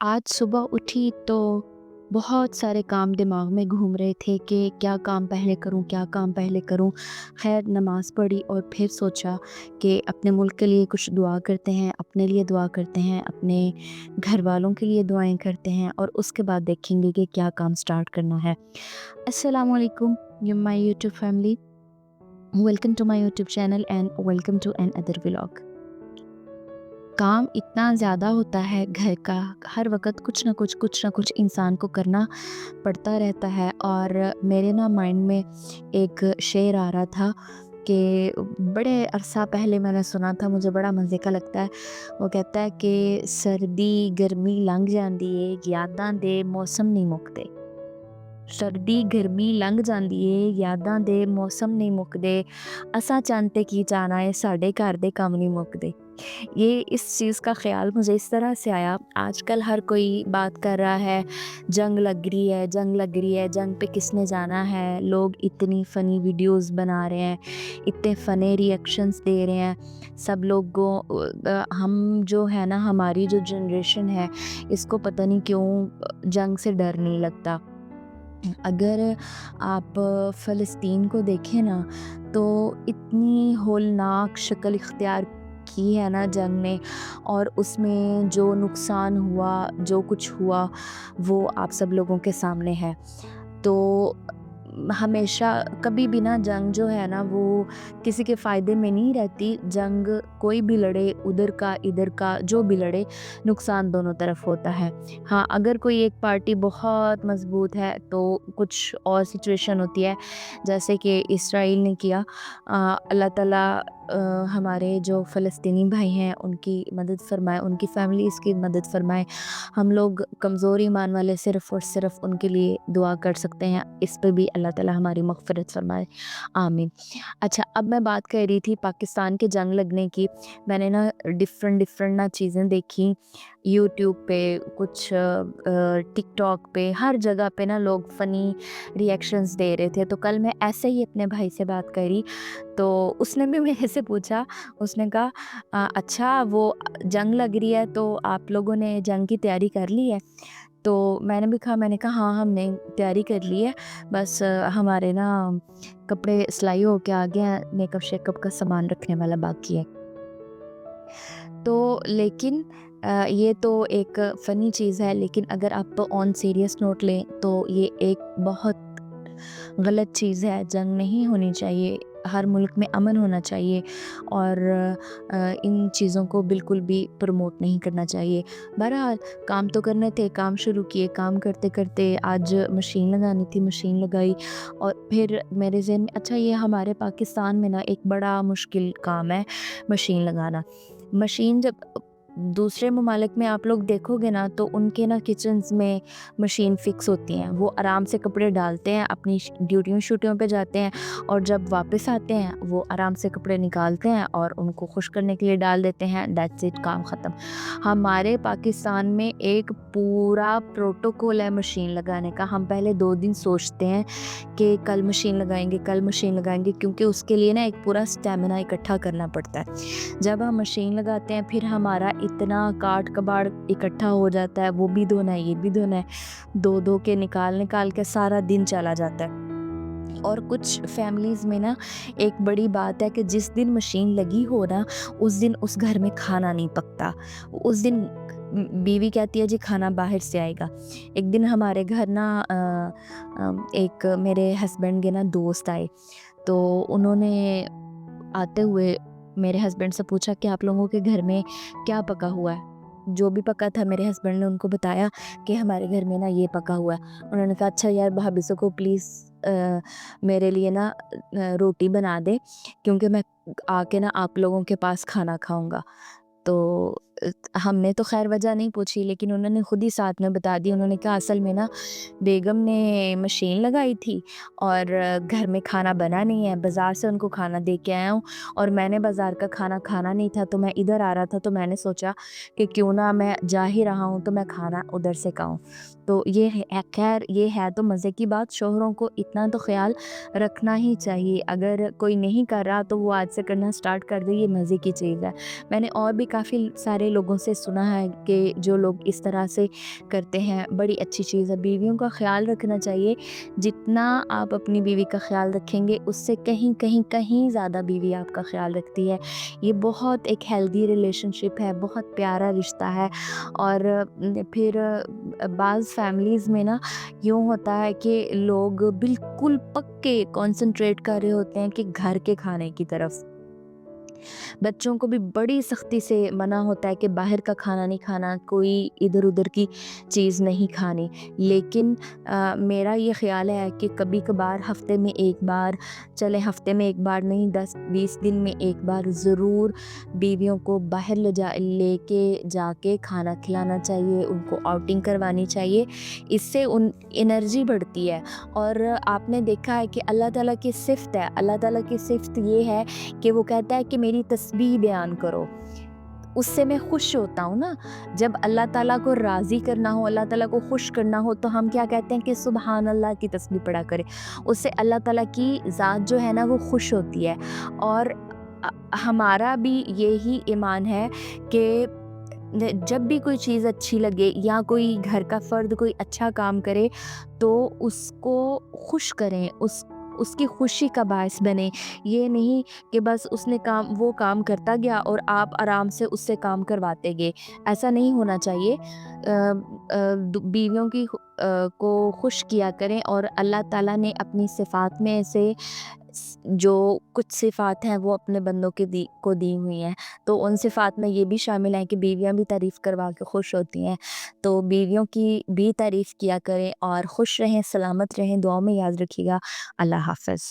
आज सुबह उठी तो बहुत सारे काम दिमाग में घूम रहे थे कि क्या काम पहले करूं, क्या काम पहले करूं। खैर नमाज़ पढ़ी और फिर सोचा कि अपने मुल्क के लिए कुछ दुआ करते हैं, अपने लिए दुआ करते हैं, अपने घर वालों के लिए दुआएं करते हैं और उसके बाद देखेंगे कि क्या काम स्टार्ट करना है। अस्सलाम वालेकुम my YouTube family, welcome to my YouTube channel and welcome to another vlog. काम इतना ज़्यादा होता है घर का, हर वक़्त कुछ ना कुछ इंसान को करना पड़ता रहता है। और मेरे ना माइंड में एक शेर आ रहा था कि बड़े अरसा पहले मैंने सुना था, मुझे बड़ा मज़े का लगता है। वो कहता है कि सर्दी गर्मी लंघ जांदी है, यादां दे मौसम नहीं मुकते। सर्दी गर्मी लंघ जांदी है, यादां दे मौसम नहीं मुकदे। असां चंन ते की जाना है, साडे घर दे कम नहीं मुकदे। ये इस चीज़ का ख़्याल मुझे इस तरह से आया, आजकल हर कोई बात कर रहा है, जंग लग रही है, जंग लग रही है, जंग पे किसने जाना है। लोग इतनी फ़नी वीडियोज़ बना रहे हैं, इतने फ़नी रिएक्शंस दे रहे हैं। सब लोगों हम जो है ना, हमारी जो जनरेशन है, इसको पता नहीं क्यों जंग से डर नहीं लगता। अगर आप फ़लस्तीन को देखें ना, तो इतनी होलनाक शक्ल इख्तियार की है ना जंग ने, और उसमें जो नुकसान हुआ, जो कुछ हुआ, वो आप सब लोगों के सामने है। तो हमेशा कभी भी ना जंग जो है ना, वो किसी के फ़ायदे में नहीं रहती। जंग कोई भी लड़े, उधर का इधर का जो भी लड़े, नुकसान दोनों तरफ होता है। हाँ, अगर कोई एक पार्टी बहुत मज़बूत है तो कुछ और सिचुएशन होती है, जैसे कि इसराइल ने किया। अल्लाह ताला हमारे जो फ़लस्तीनी भाई हैं उनकी मदद फ़रमाए, उनकी फ़ैमिलीज़ की मदद फ़रमाए। हम लोग कमज़ोर ईमान वाले सिर्फ़ और सिर्फ़ उनके लिए दुआ कर सकते हैं। इस पे भी अल्लाह ताला हमारी मग़फ़िरत फ़रमाए, आमीन। अच्छा, अब मैं बात कर रही थी पाकिस्तान के जंग लगने की। मैंने ना डिफ़रेंट ना चीज़ें देखी यूट्यूब पे, कुछ टिकटॉक पे, हर जगह पे ना लोग फ़नी रिएक्शंस दे रहे थे। तो कल मैं ऐसे ही अपने भाई से बात करी, तो उसने भी मेरे से पूछा। उसने कहा अच्छा, वो जंग लग रही है तो आप लोगों ने जंग की तैयारी कर ली है? तो मैंने कहा हाँ, हमने तैयारी कर ली है, बस हमारे ना कपड़े सिलाई हो के आ गए हैं, मेकअप शेकअप का सामान रखने वाला बाकी है। तो लेकिन ये तो एक फ़नी चीज़ है, लेकिन अगर आप ऑन सीरियस नोट लें तो ये एक बहुत गलत चीज़ है। जंग नहीं होनी चाहिए, हर मुल्क में अमन होना चाहिए, और इन चीज़ों को बिल्कुल भी प्रमोट नहीं करना चाहिए। बहरहाल काम तो करने थे, काम शुरू किए, काम करते करते आज मशीन लगानी थी, मशीन लगाई। और फिर मेरे ज़हन में, अच्छा ये हमारे पाकिस्तान में ना एक बड़ा मुश्किल काम है मशीन लगाना। मशीन जब दूसरे ममालिक में आप लोग देखोगे ना, तो उनके ना किचन्स में मशीन फ़िक्स होती हैं। वो आराम से कपड़े डालते हैं, अपनी ड्यूटियों शूटियों पे जाते हैं, और जब वापस आते हैं वो आराम से कपड़े निकालते हैं और उनको खुश करने के लिए डाल देते हैं। दैट्स इट, काम ख़त्म। हमारे पाकिस्तान में एक पूरा प्रोटोकॉल है मशीन लगाने का। हम पहले 2 दिन सोचते हैं कि कल मशीन लगाएंगे, कल मशीन लगाएंगे, क्योंकि उसके लिए ना एक पूरा स्टेमिना इकट्ठा करना पड़ता है। जब हम मशीन लगाते हैं, फिर हमारा इतना काट कबाड़ इकट्ठा हो जाता है, वो भी धोना है, ये भी धोना है, धो धो के निकाल के सारा दिन चला जाता है। और कुछ फैमिलीज़ में ना एक बड़ी बात है कि जिस दिन मशीन लगी हो ना, उस दिन उस घर में खाना नहीं पकता। उस दिन बीवी कहती है जी खाना बाहर से आएगा। एक दिन हमारे घर ना एक मेरे हस्बैंड के ना दोस्त आए, तो उन्होंने आते हुए मेरे हस्बैंड से पूछा कि आप लोगों के घर में क्या पका हुआ है। जो भी पका था मेरे हस्बैंड ने उनको बताया कि हमारे घर में ना ये पका हुआ है। उन्होंने कहा अच्छा यार, भाभी को प्लीज़ मेरे लिए ना रोटी बना दे, क्योंकि मैं आके ना आप लोगों के पास खाना खाऊंगा। तो हमने तो खैर वजह नहीं पूछी, लेकिन उन्होंने खुद ही साथ में बता दी। उन्होंने कहा असल में ना बेगम ने मशीन लगाई थी और घर में खाना बना नहीं है, बाज़ार से उनको खाना दे के आया हूँ, और मैंने बाज़ार का खाना खाना नहीं था, तो मैं इधर आ रहा था, तो मैंने सोचा कि क्यों ना, मैं जा ही रहा हूँ तो मैं खाना उधर से खाऊँ। तो ये है, खैर ये है तो मज़े की बात। शोहरों को इतना तो ख्याल रखना ही चाहिए, अगर कोई नहीं कर रहा तो वो आज से करना स्टार्ट कर दे, ये मज़े की चीज़ है। मैंने और भी काफ़ी सारे لوگوں سے سنا ہے کہ جو لوگ اس طرح سے کرتے ہیں، بڑی اچھی چیز ہے۔ بیویوں کا خیال رکھنا چاہیے، جتنا آپ اپنی بیوی کا خیال رکھیں گے اس سے کہیں کہیں کہیں زیادہ بیوی آپ کا خیال رکھتی ہے۔ یہ بہت ایک ہیلدی ریلیشن شپ ہے، بہت پیارا رشتہ ہے۔ اور پھر بعض فیملیز میں نا یوں ہوتا ہے کہ لوگ بالکل پکے کنسنٹریٹ کر رہے ہوتے ہیں کہ گھر کے کھانے کی طرف، بچوں کو بھی بڑی سختی سے منع ہوتا ہے کہ باہر کا کھانا نہیں کھانا، کوئی ادھر ادھر کی چیز نہیں کھانی۔ لیکن میرا یہ خیال ہے کہ کبھی کبھار ہفتے میں ایک بار، چلے ہفتے میں ایک بار نہیں، 10-20 دن میں ایک بار ضرور بیویوں کو باہر لے کے جا کے کھانا کھلانا چاہیے، ان کو آؤٹنگ کروانی چاہیے۔ اس سے ان انرجی بڑھتی ہے۔ اور آپ نے دیکھا ہے کہ اللہ تعالیٰ کی صفت ہے، اللہ تعالیٰ کی صفت یہ ہے کہ وہ کہتا ہے کہ میری تسبیح بیان کرو، اس سے میں خوش ہوتا ہوں نا۔ جب اللہ تعالیٰ کو راضی کرنا ہو، اللہ تعالیٰ کو خوش کرنا ہو تو ہم کیا کہتے ہیں کہ سبحان اللہ کی تسبیح پڑھا کرے، اس سے اللہ تعالیٰ کی ذات جو ہے نا وہ خوش ہوتی ہے۔ اور ہمارا بھی یہی ایمان ہے کہ جب بھی کوئی چیز اچھی لگے یا کوئی گھر کا فرد کوئی اچھا کام کرے تو اس کو خوش کریں، اس کی خوشی کا باعث بنے۔ یہ نہیں کہ بس اس نے وہ کام کرتا گیا اور آپ آرام سے اس سے کام کرواتے گئے، ایسا نہیں ہونا چاہیے۔ بیویوں کی کو خوش کیا کریں۔ اور اللہ تعالیٰ نے اپنی صفات میں سے جو کچھ صفات ہیں وہ اپنے بندوں کو دی ہوئی ہیں، تو ان صفات میں یہ بھی شامل ہیں کہ بیویاں بھی تعریف کروا کے خوش ہوتی ہیں، تو بیویوں کی بھی تعریف کیا کریں اور خوش رہیں، سلامت رہیں، دعاؤں میں یاد رکھیے گا۔ اللہ حافظ۔